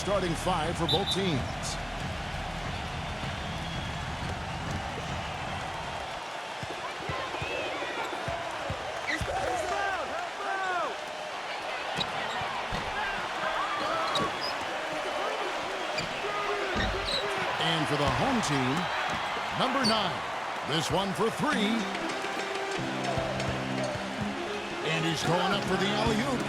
Starting five for both teams. And for the home team, number 9. This one for 3. And he's going up for the alley-oop.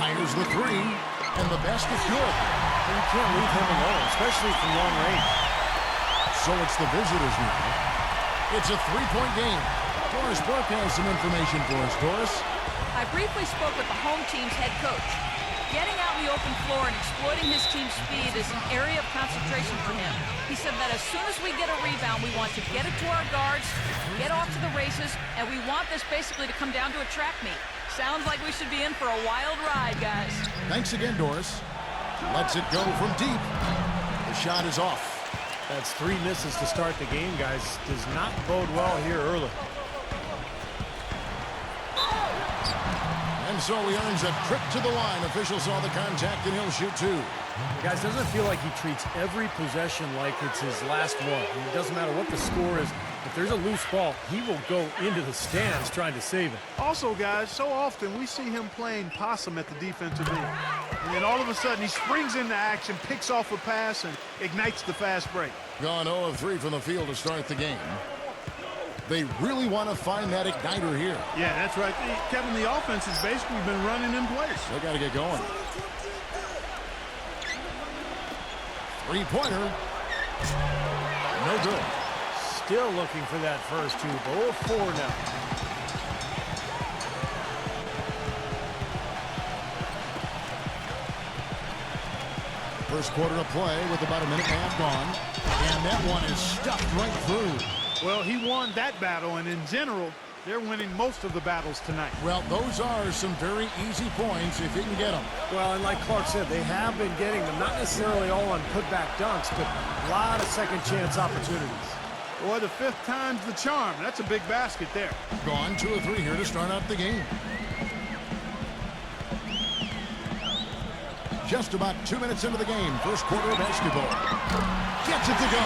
Fires the 3, and the best is good. You can't leave him alone, especially from long range. So it's the visitors now. It's a 3-point game. Doris Burke has some information for us. Doris? I briefly spoke with the home team's head coach. Getting out in the open floor and exploiting his team's speed is an area of concentration for him. He said that as soon as we get a rebound, we want to get it to our guards, get off to the races, and we want this basically to come down to a track meet. Sounds like we should be in for a wild ride, guys. Thanks again, Doris. Lets it go from deep. The shot is off. That's 3 misses to start the game, guys. Does not bode well here early. And so he earns a trip to the line. Official saw the contact, and he'll shoot 2. Guys, doesn't feel like he treats every possession like it's his last one. I mean, it doesn't matter what the score is. If there's a loose ball, he will go into the stands trying to save it. Also, guys, so often we see him playing possum at the defensive end. And then all of a sudden, he springs into action, picks off a pass, and ignites the fast break. Gone 0 of 3 from the field to start the game. They really want to find that igniter here. Yeah, that's right. Kevin, the offense has basically been running in place. They got to get going. 3-pointer. No good. Still looking for that first 2. 0-4 now. First quarter of play with about a minute and a half gone. And that one is stuffed right through. Well, he won that battle, and in general, they're winning most of the battles tonight. Well, those are some very easy points if you can get them. Well, and like Clark said, they have been getting them, not necessarily all on putback dunks, but a lot of second chance opportunities. Boy, the 5th time's the charm. That's a big basket there. Gone 2 of 3 here to start out the game. Just about 2 minutes into the game. First quarter of basketball. Gets it to go.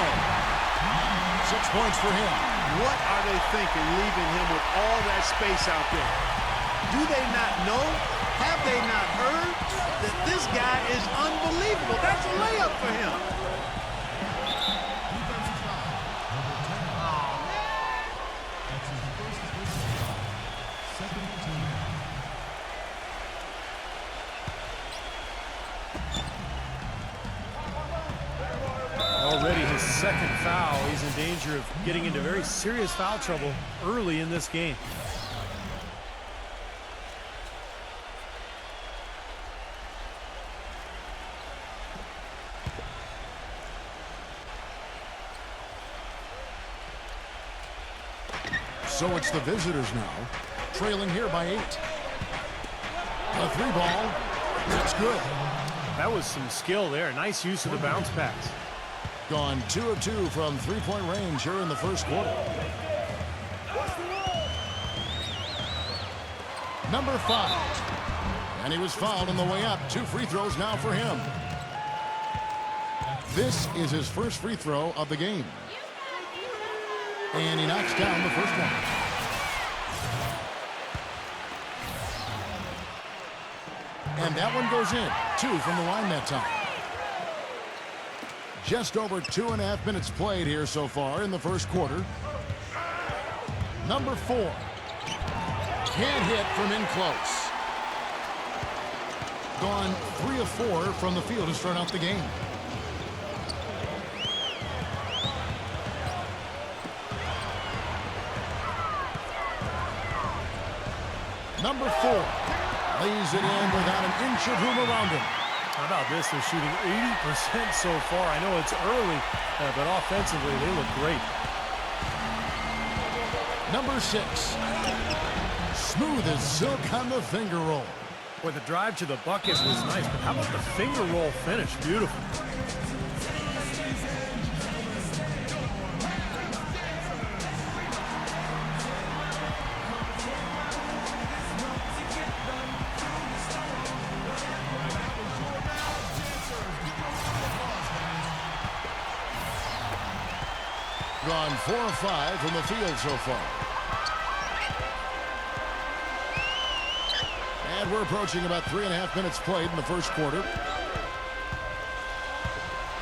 6 points for him. What are they thinking leaving him with all that space out there? Do they not know? Have they not heard that this guy is unbelievable? That's a layup for him. Already his 2nd foul. He's in danger of getting into very serious foul trouble early in this game. So it's the visitors now, trailing here by 8. A 3 ball. That's good. That was some skill there. Nice use of the bounce pass. Gone 2 of 2 from 3-point range here in the first quarter. Number 5. And he was fouled on the way up. 2 free throws now for him. This is his first free throw of the game. And he knocks down the first one. And that one goes in. 2 from the line that time. Just over 2.5 minutes played here so far in the first quarter. Number 4. Can't hit from in close. Gone 3 of 4 from the field to start out the game. Number 4 lays it in without an inch of room around him. How about this? They're shooting 80% so far. I know it's early, but offensively, they look great. Number 6. Smooth as silk on the finger roll. Boy, the drive to the bucket was nice, but how about the finger roll finish? Beautiful. Gone 4 of 5 from the field so far. And we're approaching about 3.5 minutes played in the first quarter.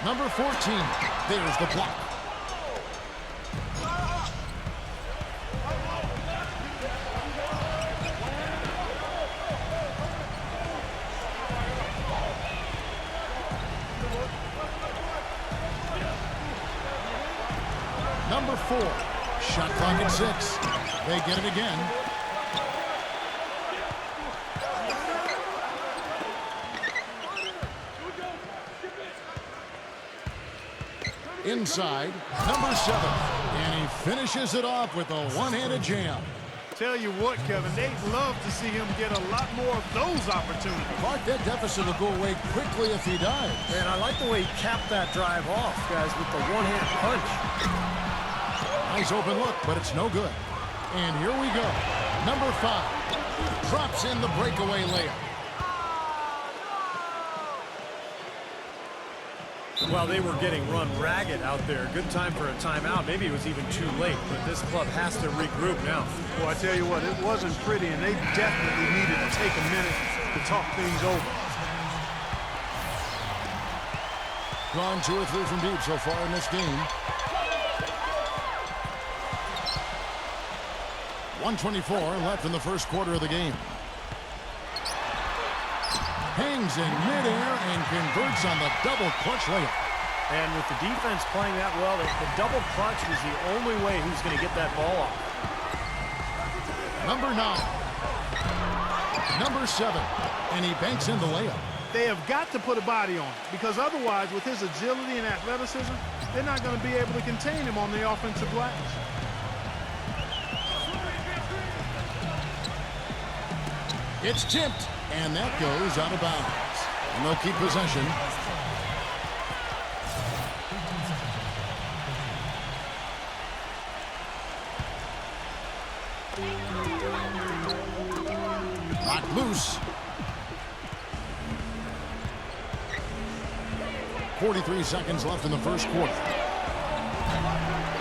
Number 14, there's the block. Number 4, shot clock at 6. They get it again. Inside, number 7. And he finishes it off with a one-handed jam. Tell you what, Kevin, they'd love to see him get a lot more of those opportunities. Clark, that deficit will go away quickly if he dies. And I like the way he capped that drive off, guys, with the one-hand punch. Nice open look, but it's no good. And here we go. Number 5 drops in the breakaway layup. Well, they were getting run ragged out there. Good time for a timeout. Maybe it was even too late, but this club has to regroup now. Well, I tell you what, it wasn't pretty, and they definitely needed to take a minute to talk things over. Gone 2 or 3 from deep so far in this game. 1:24 left in the first quarter of the game. Hangs in midair and converts on the double clutch layup. And with the defense playing that well, the double clutch was the only way he was going to get that ball off. Number 9. Number 7. And he banks in the layup. They have got to put a body on him, because otherwise, with his agility and athleticism, they're not going to be able to contain him on the offensive glass. It's tipped, and that goes out of bounds. And they'll keep possession. Knocked loose. 43 seconds left in the first quarter.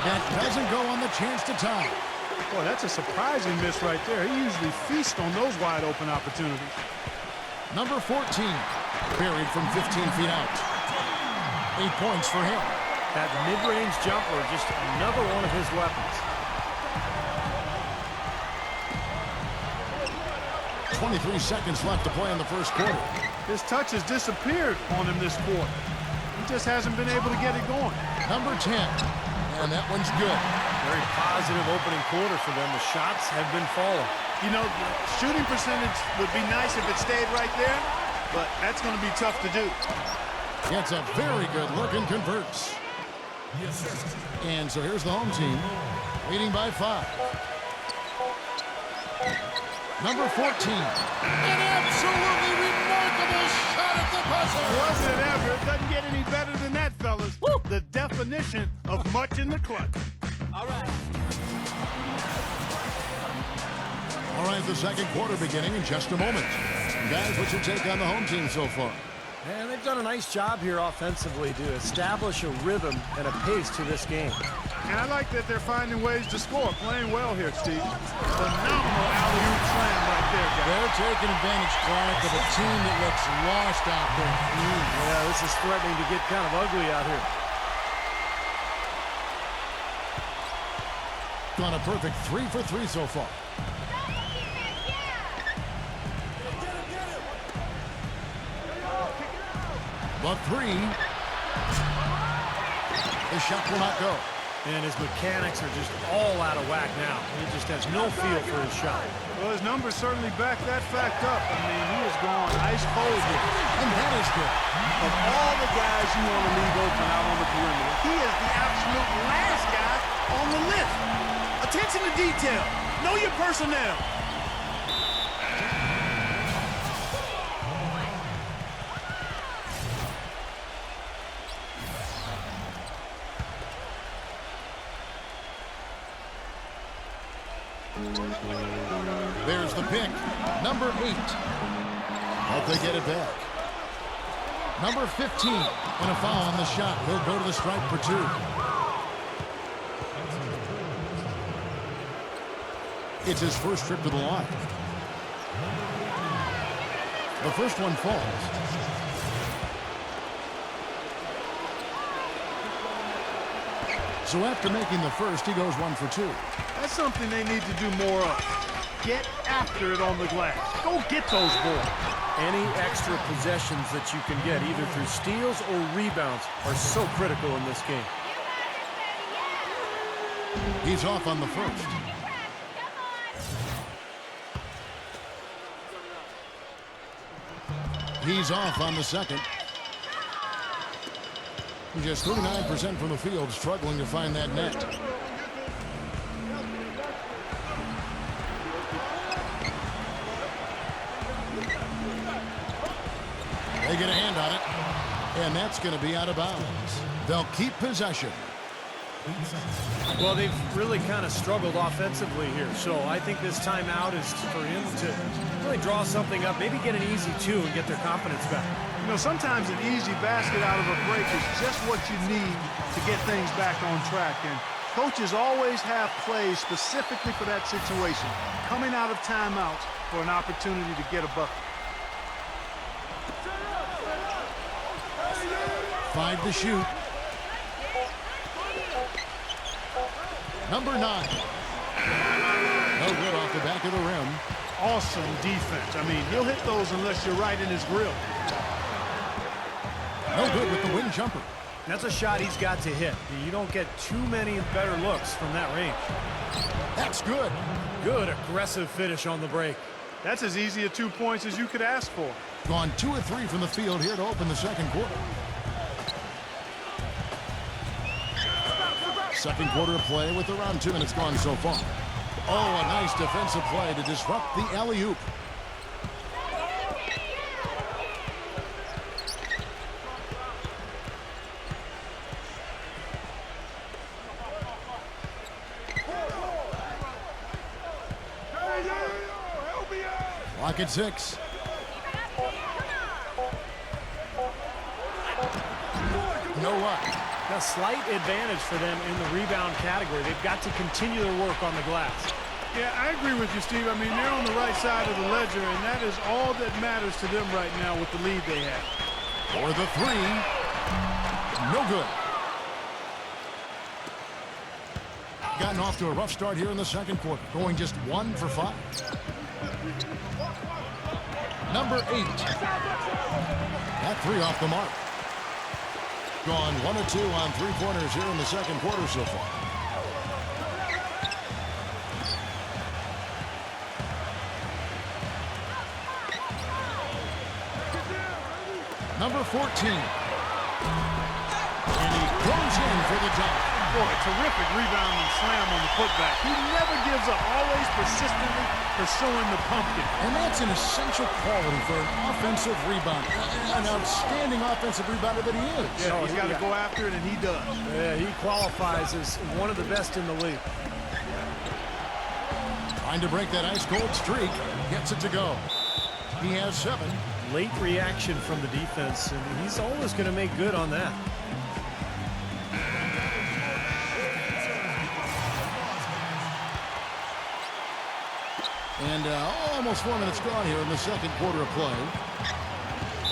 That doesn't go on the chance to tie. Boy, that's a surprising miss right there. He usually feasts on those wide open opportunities. Number 14, buried from 15 feet out. 8 points for him. That mid-range jumper, just another one of his weapons. 23 seconds left to play in the first quarter. His touch has disappeared on him this quarter. He just hasn't been able to get it going. Number 10, and that one's good. Very positive opening quarter for them. The shots have been falling. You know, the shooting percentage would be nice if it stayed right there, but that's going to be tough to do. Gets a very good look and converts. And so here's the home team, leading by 5. Number 14, an absolutely remarkable shot at the buzzer. Wasn't it ever? It doesn't get any better than that, fellas. Woo! The definition of much in the clutch. All right. All right, the second quarter beginning in just a moment. Guys, what's your take on the home team so far? And they've done a nice job here offensively to establish a rhythm and a pace to this game. And I like that they're finding ways to score. Playing well here, Steve. Phenomenal alley-oop slam right there, guys. They're taking advantage, Clark, of a team that looks lost out there. Yeah, this is threatening to get kind of ugly out here. On a perfect 3 for 3 so far. The 3. The shot will not go. And his mechanics are just all out of whack now. He just has no feel for his shot. Well, his numbers certainly back that fact up. I mean, he has gone ice cold here. And that is good. Of all the guys you want to leave open out on the perimeter, he is the absolute last guy on the list. Attention to detail. Know your personnel. There's the pick. Number 8. Hope they get it back. Number 15. And a foul on the shot. He'll go to the stripe for 2. It's his first trip to the line. The first one falls. So after making the first, he goes 1 for 2. That's something they need to do more of. Get after it on the glass. Go get those boards. Any extra possessions that you can get, either through steals or rebounds, are so critical in this game. He's off on the first. He's off on the second. He's just 39% from the field, struggling to find that net. They get a hand on it, and that's going to be out of bounds. They'll keep possession. Well, they've really kind of struggled offensively here, so I think this timeout is for him to really draw something up, maybe get an easy 2 and get their confidence back. You know, sometimes an easy basket out of a break is just what you need to get things back on track. And coaches always have plays specifically for that situation, coming out of timeouts for an opportunity to get a bucket. 5 to shoot. Number 9. No good off the back of the rim. Awesome defense. I mean, he'll hit those unless you're right in his grill. No good with the wing jumper. That's a shot he's got to hit. You don't get too many better looks from that range. That's good. Good aggressive finish on the break. That's as easy a 2 points as you could ask for. Gone 2 or 3 from the field here to open the second quarter. Second quarter of play with around 2 minutes gone so far. Oh, a nice defensive play to disrupt the alley-oop. Lock at 6. No luck. A slight advantage for them in the rebound category. They've got to continue their work on the glass. Yeah, I agree with you, Steve. I mean, they're on the right side of the ledger, and that is all that matters to them right now with the lead they have. For the 3. No good. Gotten off to a rough start here in the second quarter, going just 1 for 5. Number 8. That 3 off the mark. Gone 1 of 2 on 3-pointers here in the second quarter so far. Number 14. And he goes in for the dunk. Boy, terrific rebound and slam on the putback. He never gives up, always persistently pursuing the pumpkin. And that's an essential quality for an offensive rebounder. An outstanding offensive rebounder that he is. Yeah, he's got to go after it, and he does. Yeah, he qualifies as one of the best in the league. Trying to break that ice-cold streak. Gets it to go. He has 7. Late reaction from the defense, and he's always going to make good on that. And almost 4 minutes gone here in the second quarter of play.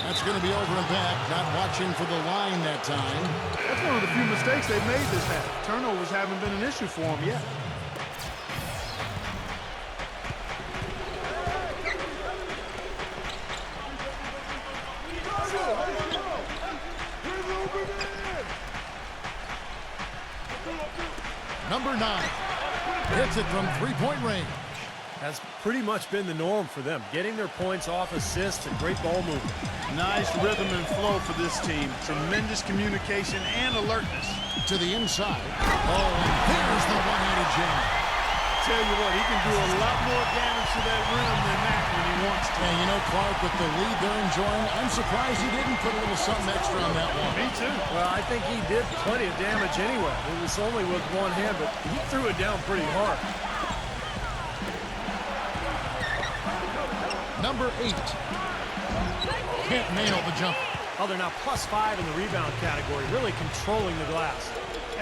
That's going to be over and back. Not watching for the line that time. That's one of the few mistakes they've made this half. Turnovers haven't been an issue for them yet. Number 9 hits it from 3-point range. That's pretty much been the norm for them, getting their points off assists and great ball movement. Nice rhythm and flow for this team. Tremendous communication and alertness. To the inside. Oh, and there's the one-handed jam. Tell you what, he can do a lot more damage to that rim than that when he wants to. And you know, Clark, with the lead they're enjoying, I'm surprised he didn't put a little something extra on that one. Me too. Well, I think he did plenty of damage anyway. It was only with one hand, but he threw it down pretty hard. Number 8. Can't nail the jumper. Oh, they're now +5 in the rebound category, really controlling the glass.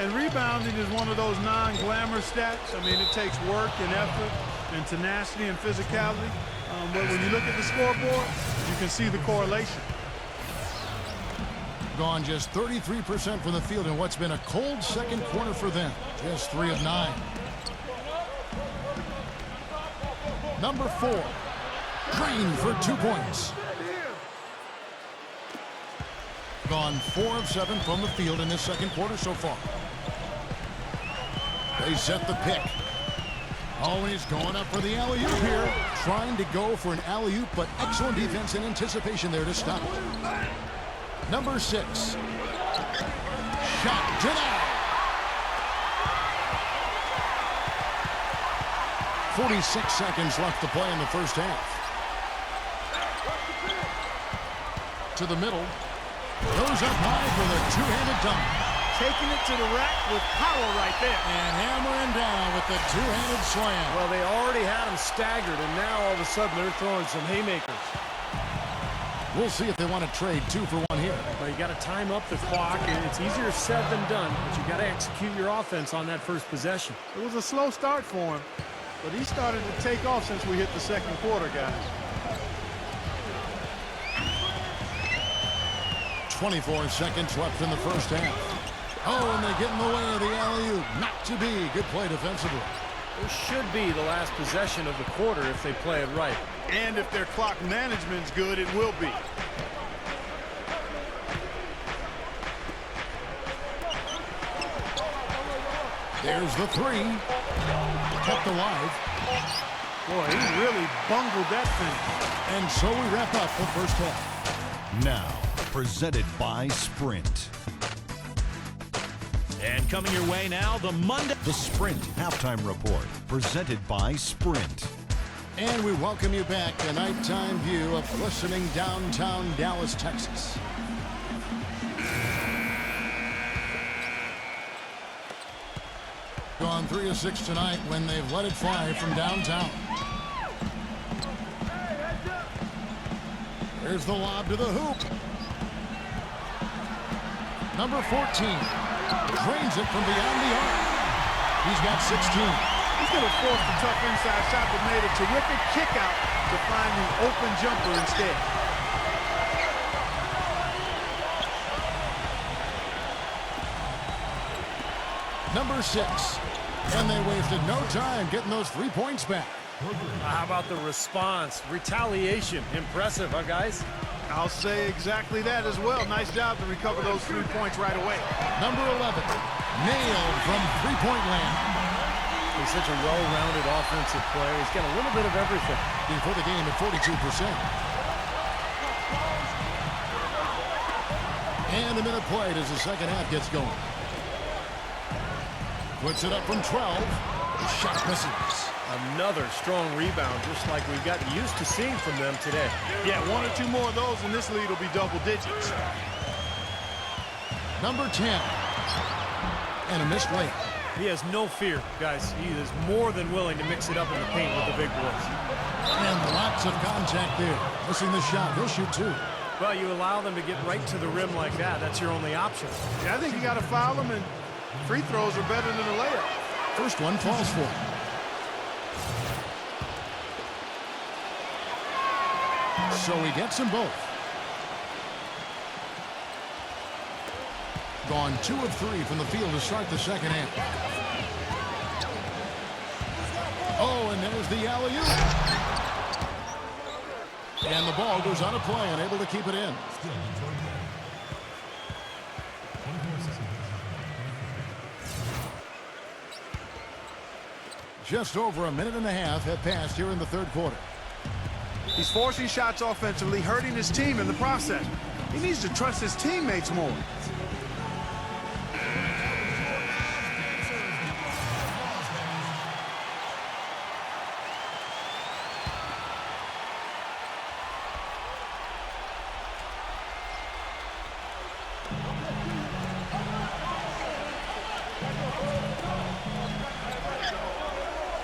And rebounding is one of those non-glamour stats. I mean, it takes work and effort, and tenacity and physicality. But when you look at the scoreboard, you can see the correlation. Gone just 33% from the field in what's been a cold second quarter for them. Just 3 of 9. Number 4. Drained for 2 points. Gone 4 of 7 from the field in this second quarter so far. They set the pick. Oh, and he's going up for the alley-oop here. Trying to go for an alley-oop, but excellent defense and anticipation there to stop it. Number 6. Shot denied. 46 seconds left to play in the first half. To the middle. Goes up high for the two-handed dunk. Taking it to the rack with power right there. And hammering down with the two-handed slam. Well, they already had him staggered, and now all of a sudden they're throwing some haymakers. We'll see if they want to trade 2 for 1 here. Well, you got to time up the clock, and it's easier said than done, but you got to execute your offense on that first possession. It was a slow start for him, but he started to take off since we hit the second quarter, guys. 24 seconds left in the first half. Oh, and they get in the way of the alley-oop. Not to be. Good play defensively. This should be the last possession of the quarter if they play it right. And if their clock management's good, it will be. There's the 3. Kept alive. Boy, he really bungled that thing. And so we wrap up the first half. Now, presented by Sprint. And coming your way now, the Sprint Halftime Report, presented by Sprint. And we welcome you back to nighttime view of glistening downtown Dallas, Texas. Gone 3 of 6 tonight when they've let it fly from downtown. There's the lob to the hoop. Number 14 drains it from beyond the arc. He's got 16. He's going to force the tough inside shot, but made a terrific kick out to find the open jumper instead. Number 6. And they wasted no time getting those 3 points back. How about the response? Retaliation. Impressive, huh, guys? I'll say exactly that as well. Nice job to recover those 3 points right away. Number 11. Nailed from three-point land. He's such a well-rounded offensive player. He's got a little bit of everything. For the game at 42%. And a minute played as the second half gets going. Puts it up from 12. The shot misses. Another strong rebound, just like we've gotten used to seeing from them today. Yeah, 1 or 2 more of those, and this lead will be double digits. Number 10. And a missed layup. He has no fear, guys. He is more than willing to mix it up in the paint with the big boys. And lots of contact there. Missing the shot. He'll shoot 2. Well, you allow them to get right to the rim like that. That's your only option. Yeah, I think you got to foul them, and free throws are better than a layup. First one falls for him. So he gets them both. Gone 2 of 3 from the field to start the second half. Oh, and there's the alley-oop. And the ball goes out of play, and able to keep it in. Just over a minute and a half have passed here in the third quarter. He's forcing shots offensively, hurting his team in the process. He needs to trust his teammates more.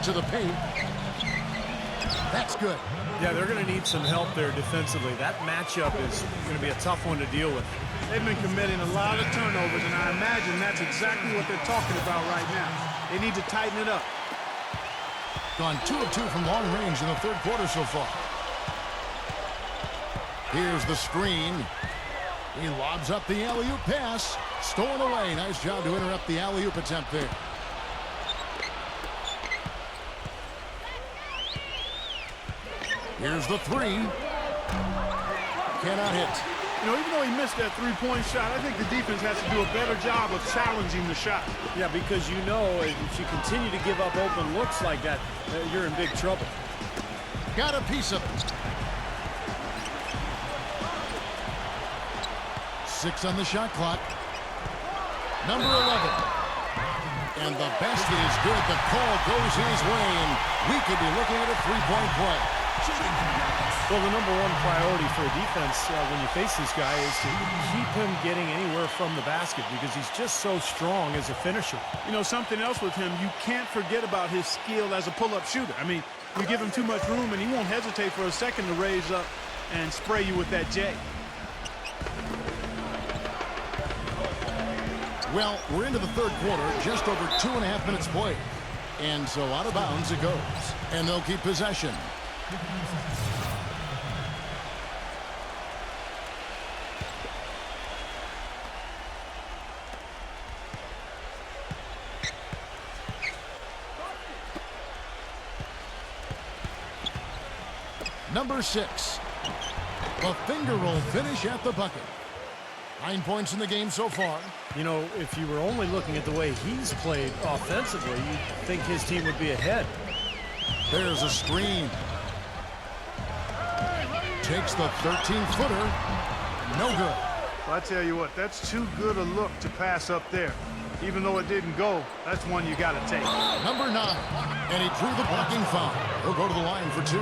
To the paint. That's good. Yeah, they're going to need some help there defensively. That matchup is going to be a tough one to deal with. They've been committing a lot of turnovers, and I imagine that's exactly what they're talking about right now. They need to tighten it up. Gone 2 of 2 from long range in the third quarter so far. Here's the screen. He lobs up the alley-oop pass. Stolen away. Nice job to interrupt the alley-oop attempt there. Here's the three. Cannot hit. You know, even though he missed that three-point shot, I think the defense has to do a better job of challenging the shot. Yeah, because you know if you continue to give up open looks like that, you're in big trouble. Got a piece of it. 6 on the shot clock. Number 11. And the basket is good. The call goes his way, and we could be looking at a three-point play. Well, the number one priority for a defense when you face this guy is to keep him getting anywhere from the basket because he's just so strong as a finisher. You know, something else with him, you can't forget about his skill as a pull-up shooter. I mean, you give him too much room, and he won't hesitate for a second to raise up and spray you with that J. Well, we're into the third quarter, just over 2.5 minutes played. And so out of bounds it goes. And they'll keep possession. Number 6. A finger roll finish at the bucket. 9 points in the game so far. You know, if you were only looking at the way he's played offensively, you'd think his team would be ahead. There's a screen. Takes the 13-footer. No good. Well, I tell you what, that's too good a look to pass up there. Even though it didn't go, that's one you got to take. Number 9. And he drew the blocking foul. He'll go to the line for 2.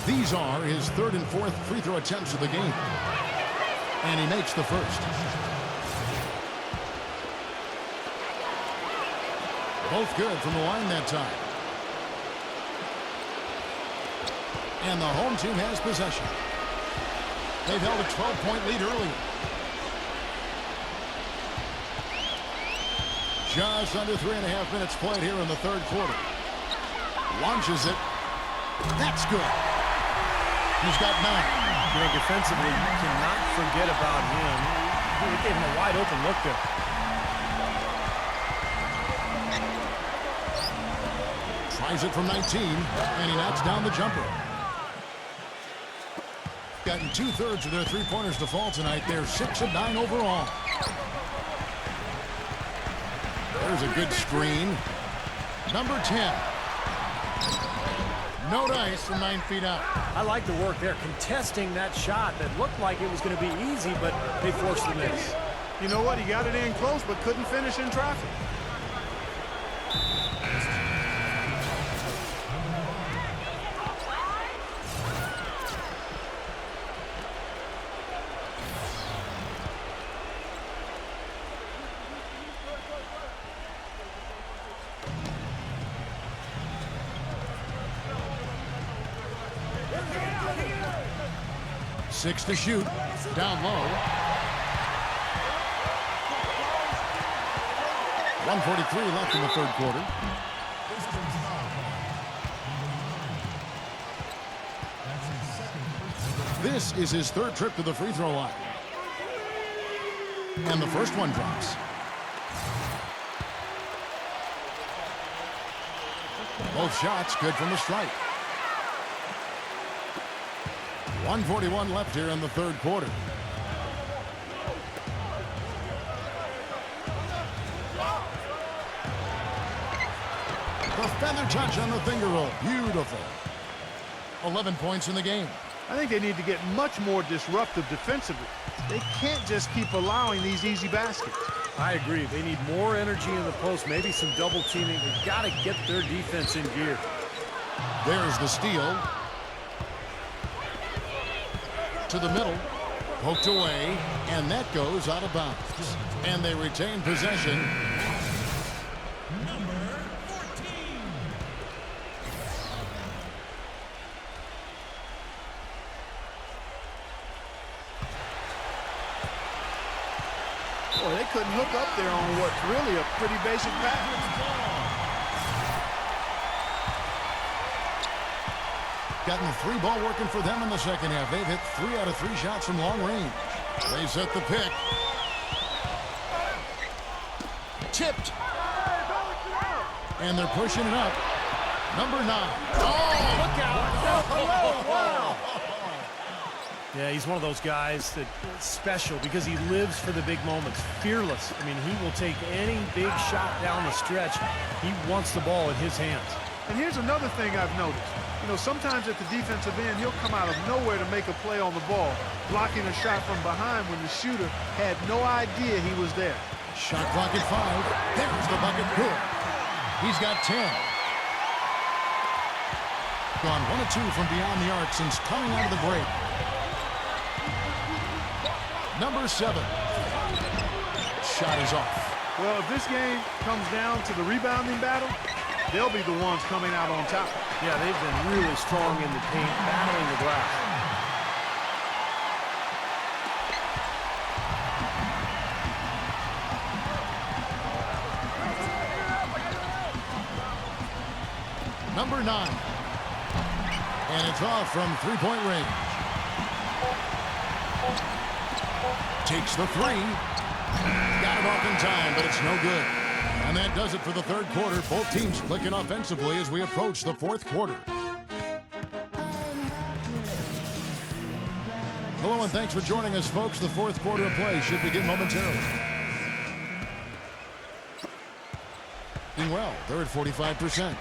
These are his third and fourth free throw attempts of the game. And he makes the first. Both good from the line that time. And the home team has possession. They've held a 12-point lead earlier. Just under 3.5 minutes played here in the third quarter. Launches it. That's good. He's got 9. You know, defensively, you cannot forget about him. He gave him a wide open look there. Tries it from 19, and he knocks down the jumper. Gotten 2/3 of their three-pointers to fall tonight. They're 6 of 9 overall. There's a good screen. Number 10. No dice from 9 feet out. I like the work there, contesting that shot that looked like it was going to be easy, but they forced the miss. You know what? He got it in close, but couldn't finish in traffic. Six to shoot. Down low. 1:43 left in the third quarter. This is his third trip to the free throw line. And the first one drops. Both shots good from the strike. 1:41 left here in the third quarter. The feather touch on the finger roll. Beautiful. 11 points in the game. I think they need to get much more disruptive defensively. They can't just keep allowing these easy baskets. I agree. They need more energy in the post, maybe some double teaming. They've got to get their defense in gear. There's the steal. To the middle. Poked away. And that goes out of bounds. And they retain possession. Number 14. Boy, they couldn't hook up there on what's really a pretty basic pass. gotten the three ball working for them in the second half. They've hit 3 out of 3 shots from long range. They set the pick. Tipped. And they're pushing it up. Number 9. Oh, look out. Wow. Yeah, he's one of those guys that's special because he lives for the big moments. Fearless. I mean, he will take any big shot down the stretch. He wants the ball in his hands. And here's another thing I've noticed. You know, sometimes at the defensive end, he'll come out of nowhere to make a play on the ball, blocking a shot from behind when the shooter had no idea he was there. Shot clock at 5. There's the bucket. Good. He's got 10. Gone 1 of 2 from beyond the arc since coming out of the break. Number 7. Shot is off. Well, if this game comes down to the rebounding battle, they'll be the ones coming out on top. Yeah, they've been really strong in the paint, battling the glass. Number 9. And it's off from three-point range. Takes the 3. Got it off in time, but it's no good. And that does it for the third quarter. Both teams clicking offensively as we approach the fourth quarter. Hello and thanks for joining us, folks. The fourth quarter of play should begin momentarily. Doing well. They're at 45%.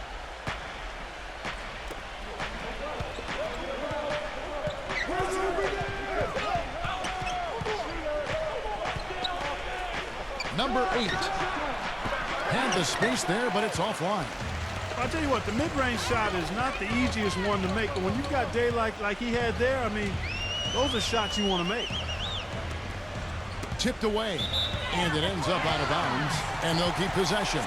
Number 8. Had the space there, but it's offline. I'll tell you what, the mid-range shot is not the easiest one to make, but when you've got daylight like he had there, I mean, those are shots you want to make. Tipped away, and it ends up out of bounds, and they'll keep possession.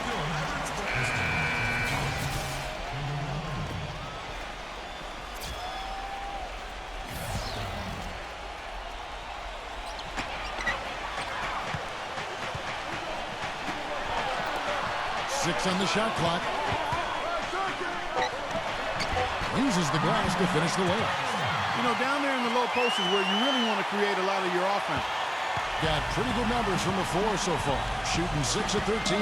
Six on the shot clock. Uses the glass to finish the layup. You know, down there in the low post is where you really want to create a lot of your offense. Got pretty good numbers from the floor so far. Shooting 6 of 13.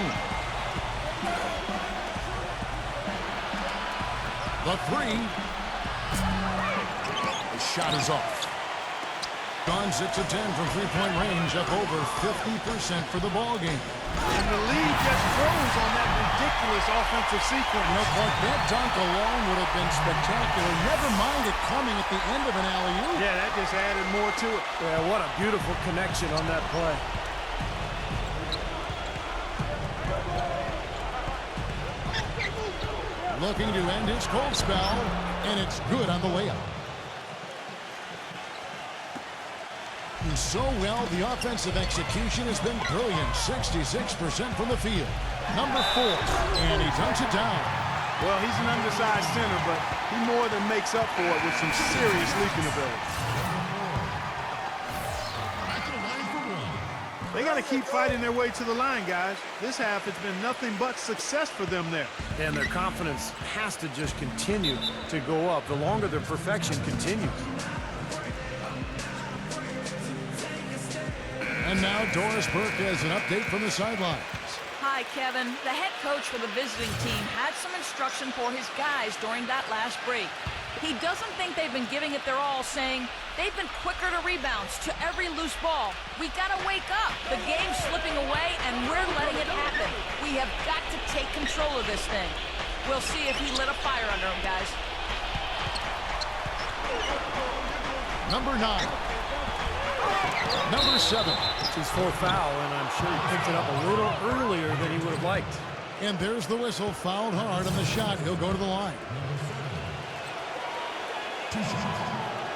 The 3. The shot is off. Gone 6 of 10 from three-point range, up over 50% for the ball game. And the lead just grows on that ridiculous offensive sequence. You know, Clark, that dunk alone would have been spectacular. Never mind it coming at the end of an alley-oop. Yeah, that just added more to it. Yeah, what a beautiful connection on that play. Looking to end his cold spell, and it's good on the layup. And so well, the offensive execution has been brilliant. 66% from the field. Number 4, and he dunks it down. Well, he's an undersized center, but he more than makes up for it with some serious leaping ability. They got to keep fighting their way to the line, guys. This half has been nothing but success for them there. And their confidence has to just continue to go up the longer their perfection continues. And now Doris Burke has an update from the sidelines. Hi, Kevin. The head coach for the visiting team had some instruction for his guys during that last break. He doesn't think they've been giving it their all, saying they've been quicker to rebounds, to every loose ball. We gotta wake up. The game's slipping away, and we're letting it happen. We have got to take control of this thing. We'll see if he lit a fire under him, guys. Number 9. Number 7. It's his 4th foul, and I'm sure he picked it up a little earlier than he would have liked. And there's the whistle. Fouled hard on the shot. He'll go to the line.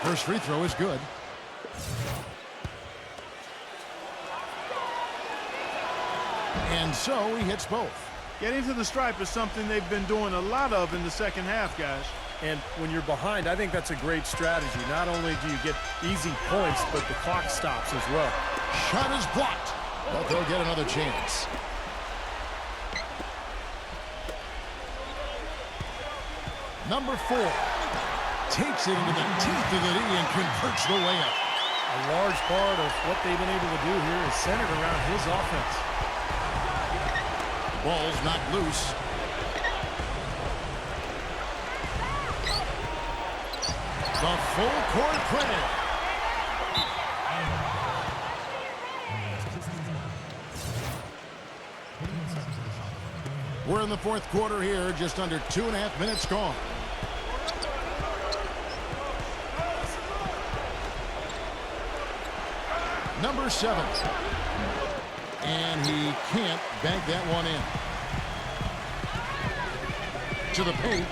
First free throw is good. And so he hits both. Getting to the stripe is something they've been doing a lot of in the second half, guys. And when you're behind, I think that's a great strategy. Not only do you get easy points, but the clock stops as well. Shot is blocked, but they'll get another chance. Number 4. takes it into the teeth of the knee and converts the layup. A large part of what they've been able to do here is centered around his offense. Ball's knocked loose. The full court press. We're in the fourth quarter here, just under 2.5 minutes gone. Number 7. And he can't bank that one in. To the paint.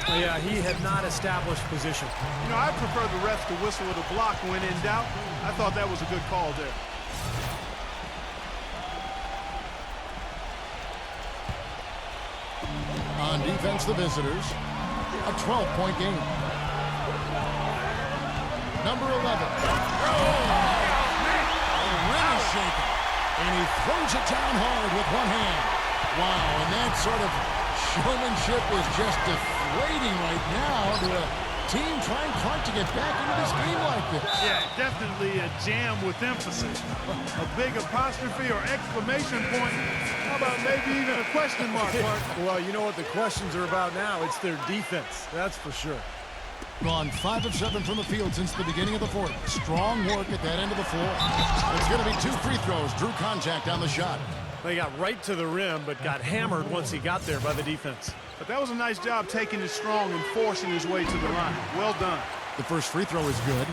Yeah, he had not established position. You know, I prefer the refs to whistle with a block when in doubt. I thought that was a good call there. On defense, the visitors. A 12-point game. Number 11. The rim is shaken. And he throws it down hard with one hand. Wow, and that sort of showmanship is just deflating right now to a team trying hard to get back into this game like this. Yeah, definitely a jam with emphasis. A big apostrophe or exclamation point. How about maybe even a question mark, Mark? Well, you know what the questions are about now. It's their defense, that's for sure. Gone 5 of 7 from the field since the beginning of the fourth. Strong work at that end of the floor. It's going to be 2 free throws. Drew contact on the shot. They got right to the rim, but got hammered once he got there by the defense. But that was a nice job taking it strong and forcing his way to the line. Well done. The first free throw is good.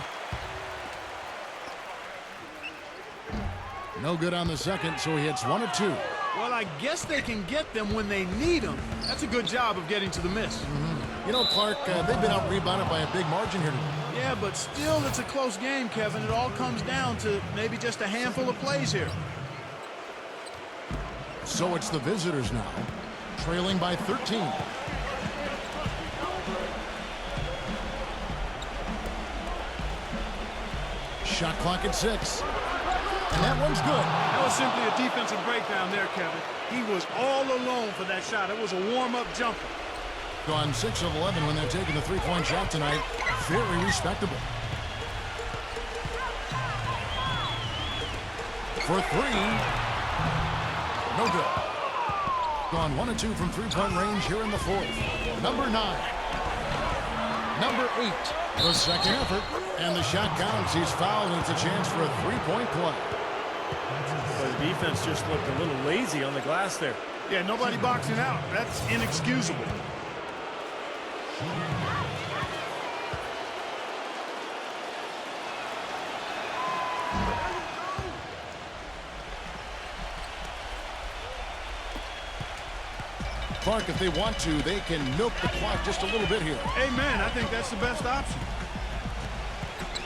No good on the second, so he hits 1 of 2. Well, I guess they can get them when they need them. That's a good job of getting to the miss. You know, Clark, they've been out-rebounded by a big margin here today. Yeah, but still it's a close game, Kevin. It all comes down to maybe just a handful of plays here. So it's the visitors now, trailing by 13. Shot clock at 6. And that one's good. That was simply a defensive breakdown there, Kevin. He was all alone for that shot. It was a warm-up jumper. Gone 6 of 11 when they're taking the three-point shot tonight. Very respectable. For 3. No good. Gone 1 of 2 from three-point range here in the fourth. Number 9. Number 8. The second effort. And the shot counts. He's fouled, and it's a chance for a three-point play. Well, the defense just looked a little lazy on the glass there. Yeah, nobody boxing out. That's inexcusable. Clark, if they want to, they can milk the clock just a little bit here. Amen. I think that's the best option.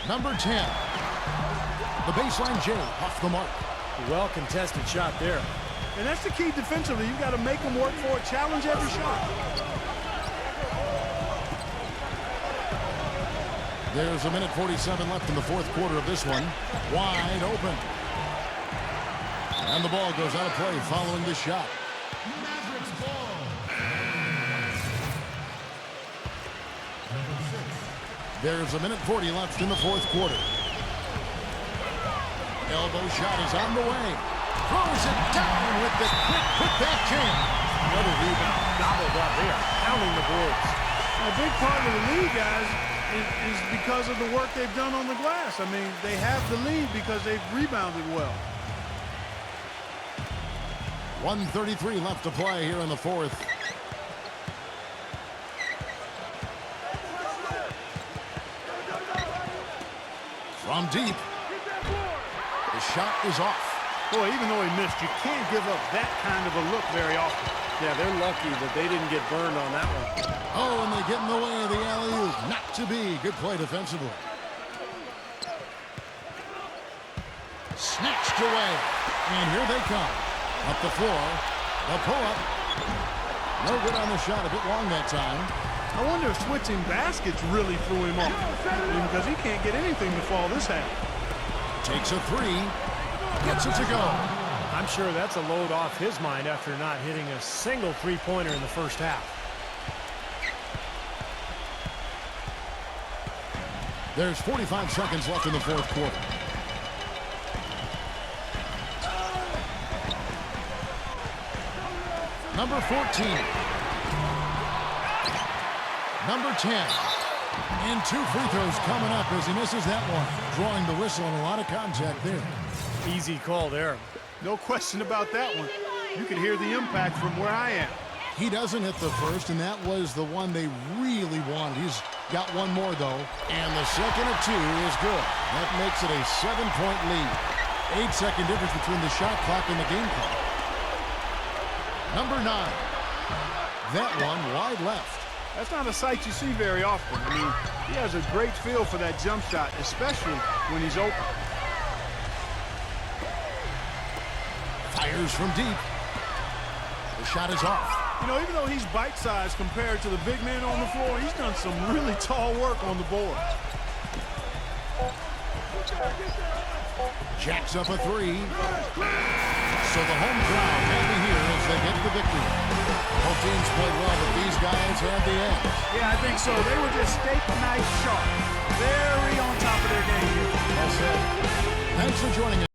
Number 10. The baseline J off the mark. Well contested shot there. And that's the key defensively. You've got to make them work for it. Challenge every shot. There's a minute 47 left in the fourth quarter of this one. Wide open. And the ball goes out of play following the shot. There's a minute 40 left in the fourth quarter. Elbow shot is on the way. Throws it down with the quick putback jam. Another rebound. Gobbled up there. Pounding the boards. A big part of the lead, guys, is because of the work they've done on the glass. I mean, they have the lead because they've rebounded well. 1:33 left to play here in the fourth. From deep. The shot is off. Boy, even though he missed, you can't give up that kind of a look very often. Yeah, they're lucky that they didn't get burned on that one. Oh, and they get in the way of the alley-oop. Not to be. Good play defensively. Snatched away. And here they come. Up the floor. The pull-up. No good on the shot. A bit long that time. I wonder if switching baskets really threw him off. Because he can't get anything to fall this half. Takes a 3. Gets it to go. I'm sure that's a load off his mind after not hitting a single three-pointer in the first half. There's 45 seconds left in the fourth quarter. Number 14. Number 10. And 2 free throws coming up as he misses that one. Drawing the whistle and a lot of contact there. Easy call there. No question about that one. You can hear the impact from where I am. He doesn't hit the first, and that was the one they really wanted. He's got one more, though. And the second of 2 is good. That makes it a 7-point lead. 8-second difference between the shot clock and the game clock. Number 9. That one wide left. That's not a sight you see very often. I mean, he has a great feel for that jump shot, especially when he's open. Fires from deep. The shot is off. You know, even though he's bite-sized compared to the big man on the floor, he's done some really tall work on the board. Jacks up a 3. So the home crowd happy here as they get the victory. Both teams played well, but these guys had the edge. Yeah, I think so. They were just steak knife sharp. Very on top of their game here. Well said. Thanks for joining us.